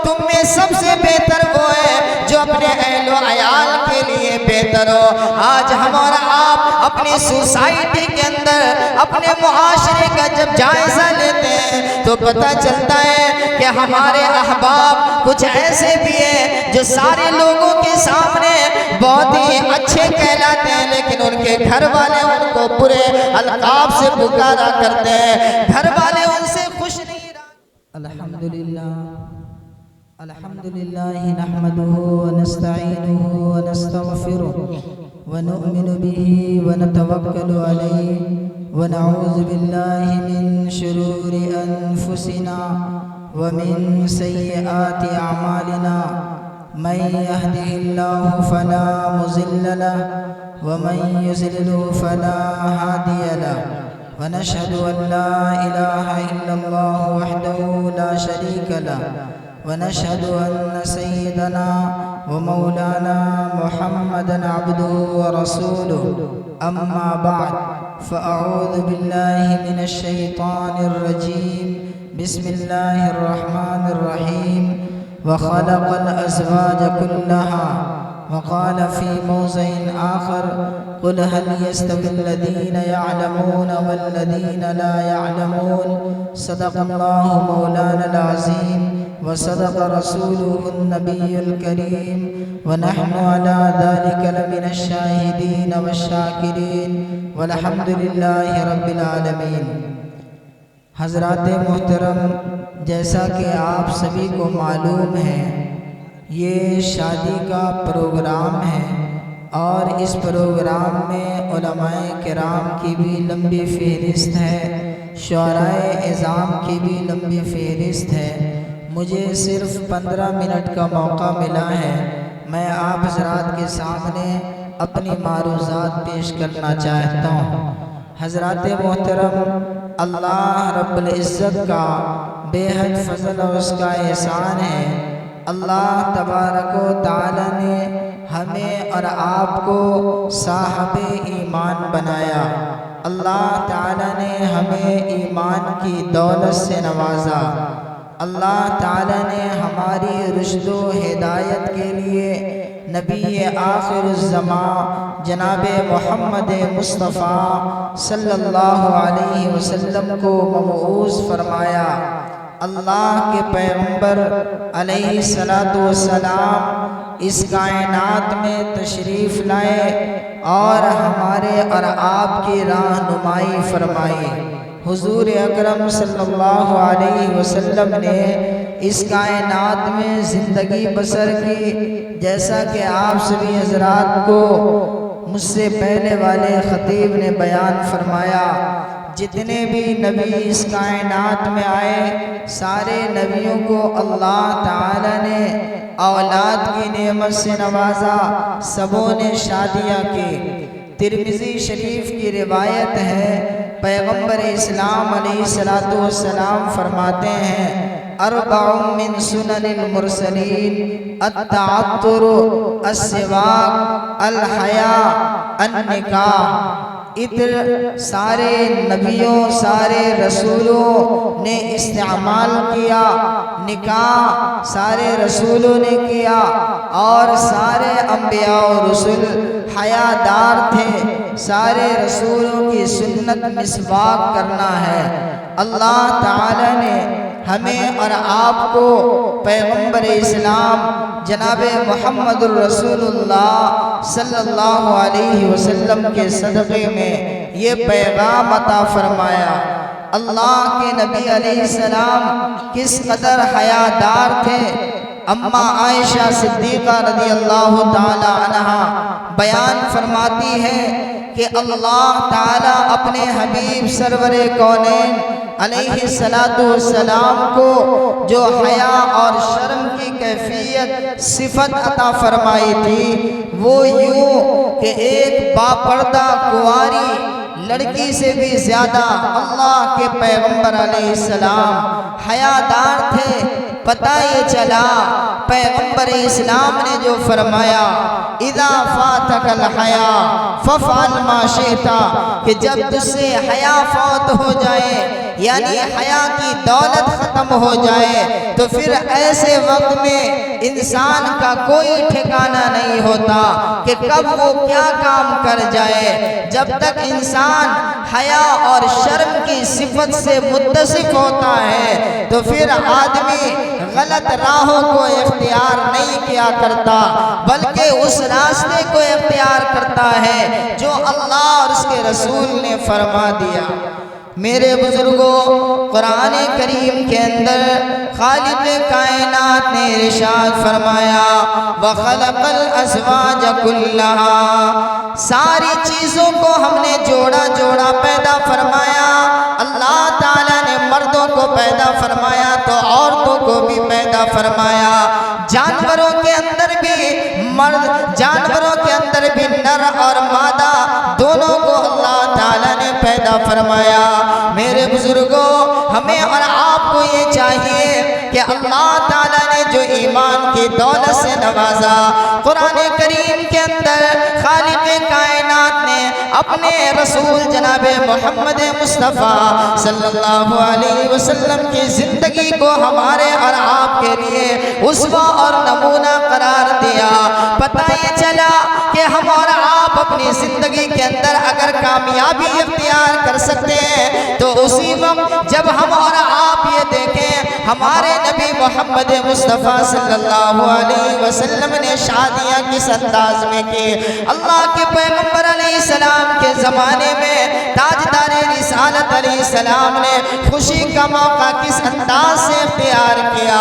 تم میں سب سے بہتر وہ ہے جو اپنے اہل و عیال کے لیے بہتر ہو۔ آج ہمارا آپ اپنی سوسائٹی کے اندر اپنے معاشرے کا جب جائزہ لیتے ہیں تو پتہ چلتا ہے کہ ہمارے احباب کچھ ایسے بھی ہیں جو سارے لوگوں کے سامنے بہت ہی اچھے کہلاتے ہیں، لیکن ان کے گھر والے ان کو برے القاب سے پکارا کرتے ہیں، گھر والے ان سے خوش نہیں رہتے۔ الحمدللہ نحمده ونستعینه ونستغفره ونؤمن به ونتوکل علیہ ونعوذ باللہ من شرور انفسنا ومن سیئات اعمالنا من يهده الله فلا مضل له ومن يضلل فلا هادي له ونشهد ان لا اله الا الله وحده لا شريك له ونشهد أن سيدنا ومولانا محمدا عبده ورسوله أما بعد فأعوذ بالله من الشيطان الرجيم بسم الله الرحمن الرحيم وخلق الأزواج كلها وقال في موضع آخر قل هل يستوي الذين يعلمون والذين لا يعلمون صدق الله مولانا العظيم وصدق رسوله النبي الكريم ونحن على ذلك لمن الشاهدين والشاكرين والحمد لله رب العالمين۔ حضرات محترم، جیسا کہ آپ سبھی کو معلوم ہے یہ شادی کا پروگرام ہے اور اس پروگرام میں علماء کرام کی بھی لمبی فہرست ہے، شعراء اعظام کی بھی لمبی فہرست ہے۔ مجھے صرف 15 منٹ کا موقع ملا ہے، میں آپ حضرات کے سامنے اپنی معروضات پیش کرنا چاہتا ہوں۔ حضرات محترم، اللہ رب العزت کا بے حد فضل اور اس کا احسان ہے، اللہ تبارک و تعالی نے ہمیں اور آپ کو صاحب ایمان بنایا، اللہ تعالی نے ہمیں ایمان کی دولت سے نوازا، اللہ تعالی نے ہماری رشد و ہدایت کے لیے نبی آخر الزمان جناب محمد مصطفیٰ صلی اللہ علیہ وسلم کو مبعوث فرمایا۔ اللہ کے پیغمبر علیہ السلام اس کائنات میں تشریف لائے اور ہمارے اور آپ کی رہنمائی فرمائی۔ حضور اکرم صلی اللہ علیہ وسلم نے اس کائنات میں زندگی بسر کی، جیسا کہ آپ سبھی حضرات کو مجھ سے پہلے والے خطیب نے بیان فرمایا، جتنے بھی نبی اس کائنات میں آئے سارے نبیوں کو اللہ تعالی نے اولاد کی نعمت سے نوازا، سبوں نے شادیاں کی۔ ترمذی شریف کی روایت ہے، پیغمبر اسلام علیہ السلام فرماتے ہیں، اربع من سنن المرسلین التعطر السواک الحیاء النکاح۔ عطر سارے نبیوں سارے رسولوں نے استعمال کیا، نکاح سارے رسولوں نے کیا، اور سارے انبیاء و رسول حیادار تھے، سارے رسولوں کی سنت مسواک کرنا ہے۔ اللہ تعالی نے ہمیں اور آپ کو پیغمبر اسلام جناب محمد الرسول اللہ صلی اللہ علیہ وسلم کے صدقے میں یہ پیغام عطا فرمایا۔ اللہ کے نبی علیہ السلام کس قدر حیادار تھے، اماں عائشہ صدیقہ رضی اللہ تعالی عنہا بیان فرماتی ہے کہ اللہ تعالی اپنے حبیب سرور کونین علیہ السلام کو جو حیا اور شرم کی کیفیت صفت عطا فرمائی تھی، وہ یوں کہ ایک باپردہ کنواری لڑکی سے بھی زیادہ اللہ کے پیغمبر علیہ السلام حیادار تھے۔ پتہ یہ چلا پیغمبر اسلام نے جو فرمایا، اذا فاتک الحیا ففعل ما شئت، کہ جب تجھ سے حیا فوت ہو جائے یعنی حیا کی دولت ختم ہو جائے تو پھر ایسے وقت میں انسان کا کوئی ٹھکانہ نہیں ہوتا کہ کب وہ کیا کام کر جائے۔ جب تک انسان حیا اور شرم کی صفت سے متصف ہوتا ہے تو پھر آدمی غلط راہوں کو اختیار نہیں کیا کرتا، بلکہ اس راستے کو اختیار کرتا ہے جو اللہ اور اس کے رسول نے فرما دیا۔ میرے بزرگوں، قرآن کریم کے اندر خالق کائنات نے ارشاد فرمایا وَخَلَقَ الْأَزْوَاجَ كُلَّهَا، ساری چیزوں کو ہم نے جوڑا جوڑا پیدا فرمایا۔ اللہ تعالیٰ نے مردوں کو پیدا فرمایا تو عورتوں کو بھی پیدا فرمایا۔ جانوروں کے اندر بھی مرد، جانوروں کے اندر بھی نر اور مادہ دونوں کو اللہ تعالیٰ نے پیدا فرمایا۔ میرے بزرگوں، ہمیں اور آپ کو یہ چاہیے کہ اللہ تعالیٰ نے جو ایمان کی دولت سے نوازا، قرآن کریم کے اندر خالق کائنات نے اپنے رسول جناب محمد مصطفیٰ صلی اللہ علیہ وسلم کی زندگی کو ہمارے اور آپ کے لیے اسوہ اور نمونہ قرار دیا۔ پتہ یہ چلا کہ ہم اور آپ اپنی زندگی کے اندر اگر کامیابی اختیار کر سکتے ہیں تو اسی وقت جب ہم اور آپ یہ دیکھیں ہمارے نبی محمد مصطفیٰ صلی اللہ علیہ وسلم نے شادیاں کس انداز میں کی، اللہ کے پیغمبر علیہ السلام کے زمانے میں تاجدار رسالت علیہ السلام نے خوشی کا موقع کس انداز سے اختیار کیا۔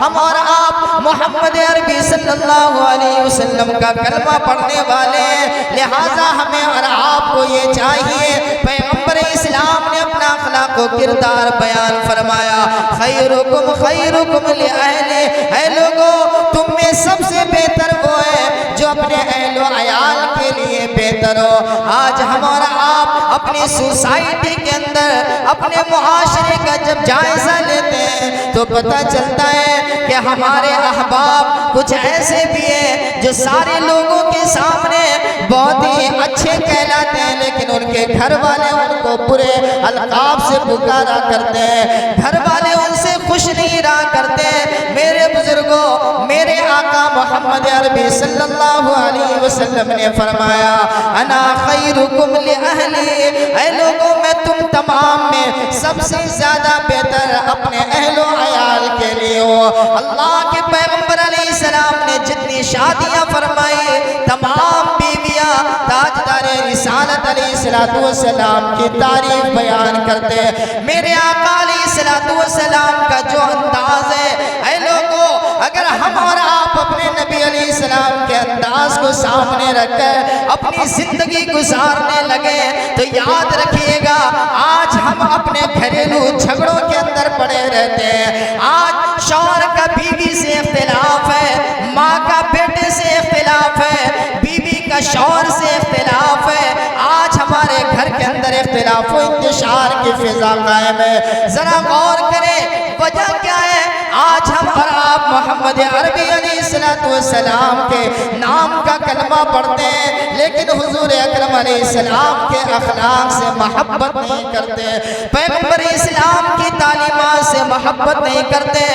ہم اور آپ محمد عربی صلی اللہ علیہ وسلم کا کلمہ پڑھنے والے، لہٰذا ہمیں اور آپ کو یہ چاہیے، پیغمبر اسلام نے اپنا اخلاق و کردار بیان فرمایا خیرکم خیرکم لأہلہ، اے لوگوں تم میں سب سے بہتر وہ ہے جو اپنے اہل و عیال کے لیے بہتر ہو۔ آج ہم اور آپ اپنی سوسائٹی کے اندر اپنے معاشرے کا جب جائزہ لیتے ہیں تو پتہ چلتا ہے کہ ہمارے احباب کچھ ایسے بھی ہیں جو سارے لوگوں کے سامنے بہت ہی اچھے کہلاتے ہیں، لیکن ان کے گھر والے ان کو برے القاب سے پکارا کرتے ہیں، گھر والے ان سے خوش نہیں رہا کرتے۔ میرے بزرگوں، میرے آقا محمد عربی صلی اللہ علیہ وسلم نے فرمایا انا خیرکم لأہلی، اے لوگوں میں تم تمام میں سب سے زیادہ بہتر اپنے اہل و عیال کے لیے ہو۔ اللہ کے پیغمبر علیہ السلام نے جتنی شادیاں فرمائی تمام بیویاں تاجدار رسالت علیہ السلام کی تعریف بیان کرتے ہیں۔ میرے آقا علیہ السلام کا جو انداز ہے، اے لوگوں اگر ہم اور آپ اپنے نبی علیہ السلام کے انداز کو سامنے رکھ کر اپنی زندگی گزارنے لگے تو یاد رکھیے گا آج ہم اپنے گھریلو جھگڑوں کے اندر پڑے رہتے ہیں۔ آج شوہر کا بیوی سے اختلاف ہے، ماں کا بیٹے سے اختلاف ہے، بیوی کا شوہر سے اختلاف ہے۔ آج ہمارے گھر کے اندر اختلاف و انتشار کی فضا قائم ہے۔ ذرا غور کریں وجہ کیا ہے؟ آج ہم اور آپ محمد عربی علیہ السلام کے نام کا کلمہ پڑھتے ہیں لیکن حضور اکرم علیہ السلام کے اخلاق سے محبت نہیں کرتے، پیغمبر اسلام کی تعلیمات سے محبت نہیں کرتے۔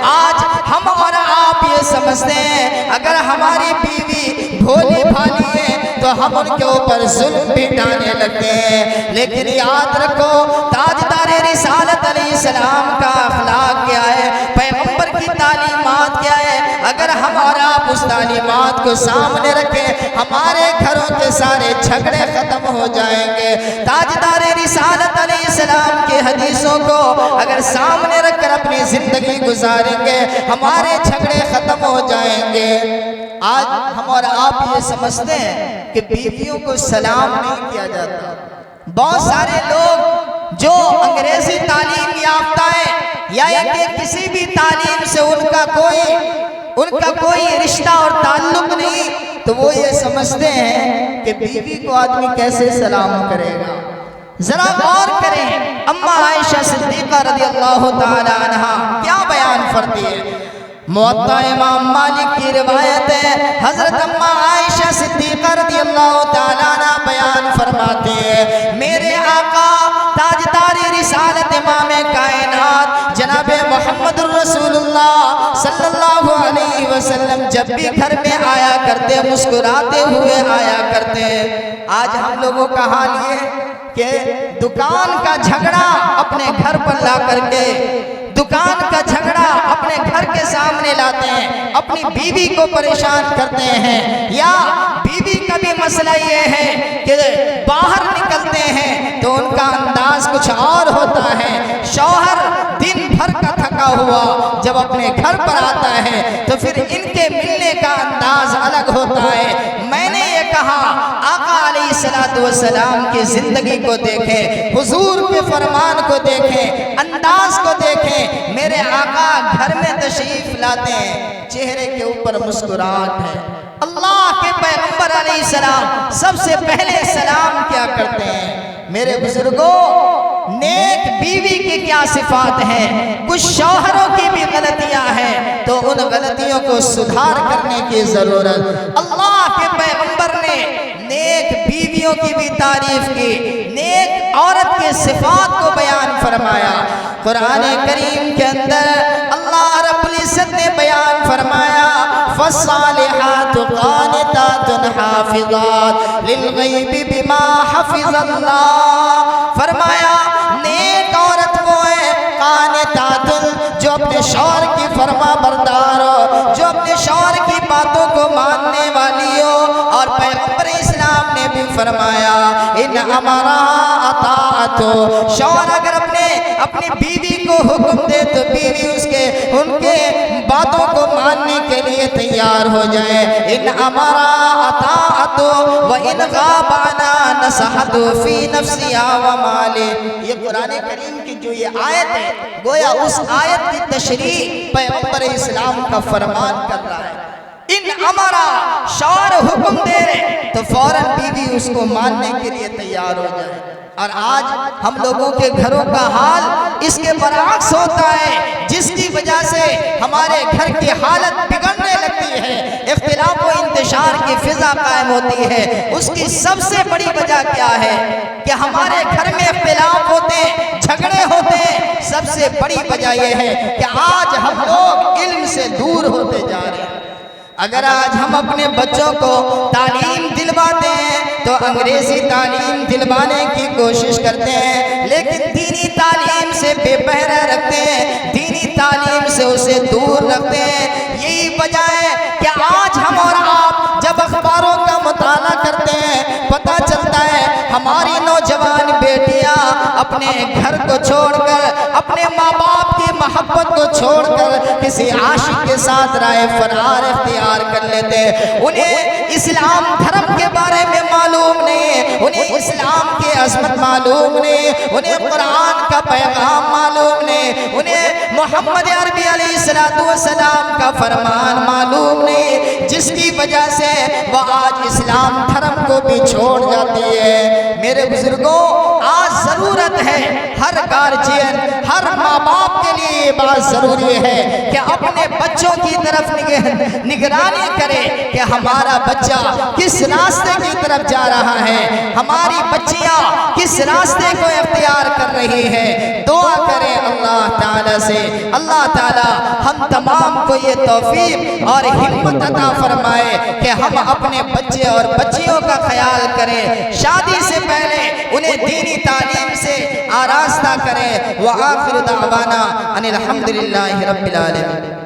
آج ہم اور آپ یہ سمجھتے ہیں اگر ہماری بیوی بھولی بھالی ہے تو ہم ان کے اوپر ظلم بھی ڈالنے لگتے ہیں، لیکن یاد رکھو تاجدار رسالت علیہ السلام کا اخلاق کیا ہے، پیغمبر کی تعلیمات کیا ہے۔ اگر ہم اور آپ اس تعلیمات کو سامنے رکھیں ہمارے گھروں کے سارے جھگڑے ختم ہو جائیں گے۔ تاجدار رسالت علیہ السلام کی حدیثوں کو اگر سامنے رکھ کر اپنی زندگی گزاریں گے ہمارے جھگڑے ختم ہو جائیں گے۔ آج ہم اور آپ یہ سمجھتے ہیں کہ بیویوں کو سلام نہیں کیا جاتا۔ بہت سارے لوگ جو انگریزی تعلیم یافتہ ہیں یا کہ کسی بھی تعلیم سے ان کا کوئی رشتہ اور تعلق نہیں تو وہ یہ سمجھتے ہیں کہ بیوی کو آدمی کیسے سلام کرے گا۔ ذرا غور کریں اما عائشہ صدیقہ رضی اللہ تعالی عنہا کیا بیان فرماتی ہے۔ موطا امام مالک کی روایت ہے، حضرت اما عائشہ صدیقہ رضی اللہ تعالی عنہ بیان فرماتے ہیں میرے آقا تاجداری رسالت امام کائنات جناب محمد الرسول اللہ صلی اللہ علیہ وسلم جب بھی گھر میں آیا کرتے مسکراتے ہوئے آیا کرتے. آج ہم لوگوں کا حال یہ کہ دکان کا جھگڑا اپنے گھر پر لا کر کے دکان کا جھگڑا اپنے گھر کے سامنے لاتے ہیں, اپنی بیوی کو پریشان کرتے ہیں. یا بیوی کا بھی مسئلہ یہ ہے کہ باہر نکلتے ہیں تو ان کا انداز کچھ اور ہوتا ہے. شوہر دن بھر کا تھکا ہوا جب اپنے گھر پر آتا ہے تو پھر ان کے ملنے کا انداز الگ ہوتا ہے. میں نے یہ کہا آقا علیہ السلام کی زندگی کو دیکھیں, حضور کے فرمان کو دیکھیں, انداز کو دیکھیں. میرے آقا گھر میں تشریف لاتے ہیں, چہرے کے اوپر مسکراہٹ ہے. اللہ کے پیغمبر علیہ السلام سب سے پہلے سلام کیا کرتے ہیں. میرے بزرگوں, نیک بیوی کی کیا صفات ہیں. کچھ شوہروں کی بھی غلطیاں ہیں تو ان غلطیوں کو سدھار کرنے کی ضرورت. اللہ کے پیغمبر نے نیک بیویوں کی بھی تعریف کی, نیک عورت کے صفات کو بیان فرمایا. قرآن کریم کے اندر اللہ رب العزت نے بیان فرمایا فَالصَّالِحَاتُ قَانِتَاتٌ حَافِظَاتٌ لِلْغَيْبِ بِمَا حَفِظَ اللَّهُ. فرمایا نیک عورت وہ ہے قانتاتن, جو اپنے شوہر کی فرما بردار ہو, جو اپنے شوہر کی باتوں کو ماننے والی ہو. اور پیغمبر اسلام نے بھی فرمایا ان امرا اطاعت, شوہر اگر اپنی بیوی کو حکم دے تو بیوی ان کے باتوں کو ماننے کے لیے تیار ہو جائے. ان امرا اطاعت وان غاب عنا نصحت فی نفسها ومالی. یہ قرآن کریم کی جو یہ آیت ہے گویا اس آیت کی تشریح پیغمبر اسلام کا فرمان کر رہا ہے. ان امرا, شوہر حکم دے رہے تو فوراً بیوی اس کو ماننے کے لیے تیار ہو جائے. اور آج ہم لوگوں کے گھروں کا حال اس کے برعکس ہوتا ہے, جس کی وجہ سے ہمارے گھر کی حالت بگڑنے لگتی ہے, اختلاف و انتشار کی فضا قائم ہوتی ہے. اس کی سب سے بڑی وجہ کیا ہے کہ ہمارے گھر میں اختلاف ہوتے ہیں, جھگڑے ہوتے ہیں. سب سے بڑی وجہ یہ ہے کہ آج ہم لوگ علم سے دور ہوتے جا رہے ہیں. اگر آج ہم اپنے بچوں کو تعلیم دلواتے ہیں تو انگریزی تعلیم دلوانے کی کوشش کرتے ہیں, لیکن دینی تعلیم سے بے بہرہ رکھتے ہیں, دینی تعلیم سے اسے دور رکھتے ہیں. یہی وجہ ہے کہ آج ہم اور آپ جب اخباروں کا مطالعہ کرتے ہیں پتہ چلتا ہے ہماری نوجوان بیٹیاں اپنے گھر کو چھوڑ کر, اپنے ماں باپ کی محبت کو چھوڑ کر کسی عاشق کے ساتھ راہ فرار اختیار کر لیتے ہیں. انہیں اسلام دھرم کے بارے میں معلوم نہیں, انہیں اسلام کی عظمت معلوم نہیں, انہیں قرآن کا پیغام معلوم نہیں, انہیں محمد عربی علیہ السلام کا فرمان معلوم نہیں, جس کی وجہ سے وہ آج اسلام دھرم کو بھی چھوڑ جاتی ہے. میرے بزرگوں, آج ضرورت ہے ہر گارجین, ہر ماں باپ کے لیے یہ بات ضروری ہے کہ اپنے بچوں کی طرف نگرانی کرے کہ ہمارا بچہ کس راستے کی طرف جا رہا ہے, ہماری بچیاں کس راستے کو اختیار کر رہی ہے. دعا کریں اللہ تعالیٰ سے, اللہ تعالیٰ ہم تمام کو یہ توفیق اور ہمت عطا فرمائے کہ ہم اپنے بچے اور بچیوں کا خیال کریں, شادی سے پہلے انہیں دینی تعلیم سے آراستہ کریں. وآخر دعوانا ان الحمدللہ رب العالمین.